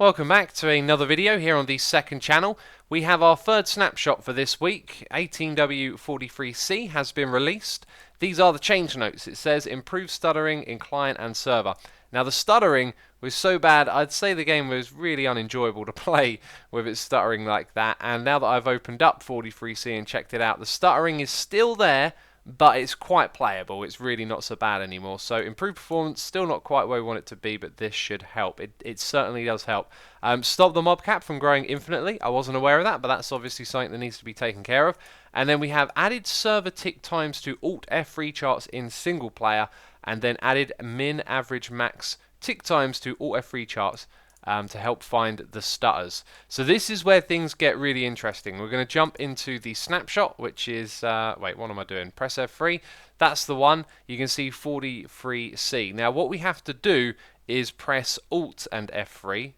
Welcome back to another video here on the second channel. We have our third snapshot for this week. 18w43c has been released. These are the change notes. It says improved stuttering in client and server. Now the stuttering was so bad, I'd say the game was really unenjoyable to play with it stuttering like that. And now that I've opened up 43c and checked it out, the stuttering is still there, but it's quite playable. It's really not so bad anymore. So improved performance, still not quite where we want it to be, but this should help. It certainly does help. Stop the mob cap from growing infinitely. I wasn't aware of that, but that's obviously something that needs to be taken care of. And then we have added server tick times to Alt+F3 charts in single player, and then added min, average, max tick times to Alt+F3 charts to help find the stutters. So this is where things get really interesting. We're going to jump into the snapshot, which is, wait, what am I doing? Press F3. That's the one. You can see 43c. Now what we have to do is press Alt and F3.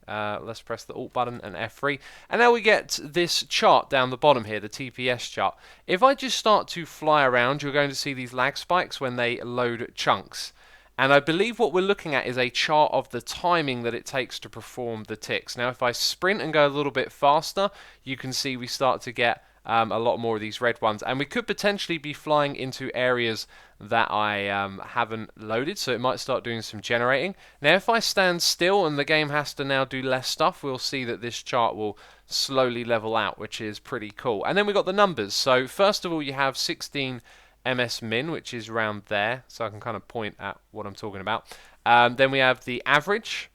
Let's press the Alt button and F3. And now we get this chart down the bottom here, the TPS chart. If I just start to fly around, you're going to see these lag spikes when they load chunks. And I believe what we're looking at is a chart of the timing that it takes to perform the ticks. Now if I sprint and go a little bit faster, you can see we start to get a lot more of these red ones. And we could potentially be flying into areas that I haven't loaded, so it might start doing some generating. Now if I stand still and the game has to now do less stuff, we'll see that this chart will slowly level out, which is pretty cool. And then we've got the numbers. So first of all, you have 16 MS min, which is around there, so I can kind of point at what I'm talking about. Then we have the average.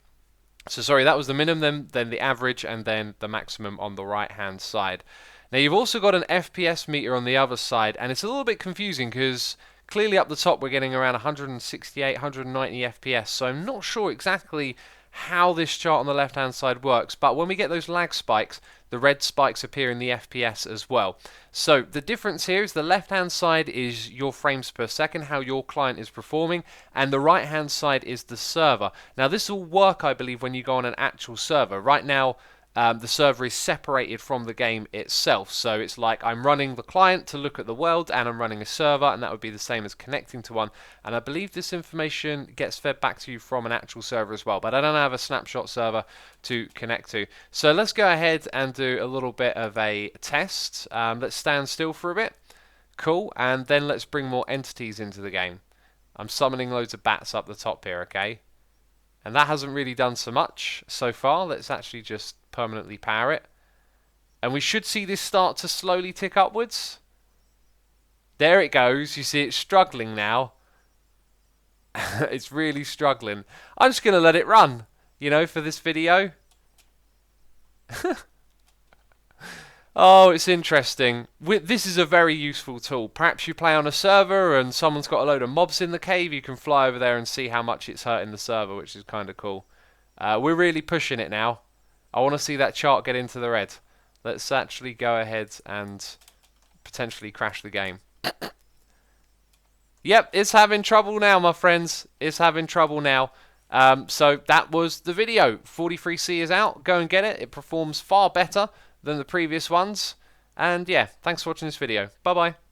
So sorry, that was the minimum, then the average, and then the maximum on the right hand side. Now you've also got an FPS meter on the other side, and it's a little bit confusing because clearly up the top we're getting around 168, 190 FPS, so I'm not sure exactly how this chart on the left hand side works, but when we get those lag spikes, the red spikes appear in the FPS as well. So the difference here is the left hand side is your frames per second, how your client is performing, and the right hand side is the server. Now this will work, I believe, when you go on an actual server. Right now the server is separated from the game itself, so it's like I'm running the client to look at the world and I'm running a server, and that would be the same as connecting to one. And I believe this information gets fed back to you from an actual server as well, but I don't have a snapshot server to connect to. So let's go ahead and do a little bit of a test. Let's stand still for a bit. Cool. And then let's bring more entities into the game. I'm summoning loads of bats up the top here, okay? And that hasn't really done so much so far. Let's actually just permanently power it. And we should see this start to slowly tick upwards. There it goes. You see it's struggling now. It's really struggling. I'm just going to let it run, you know, for this video. Oh, it's interesting. This is a very useful tool. Perhaps you play on a server and someone's got a load of mobs in the cave. You can fly over there and see how much it's hurting the server, which is kind of cool. We're really pushing it now. I want to see that chart get into the red. Let's actually go ahead and potentially crash the game. Yep, it's having trouble now, my friends. It's having trouble now. So that was the video. 43c is out. Go and get it. It performs far better than the previous ones. And yeah, thanks for watching this video. Bye bye.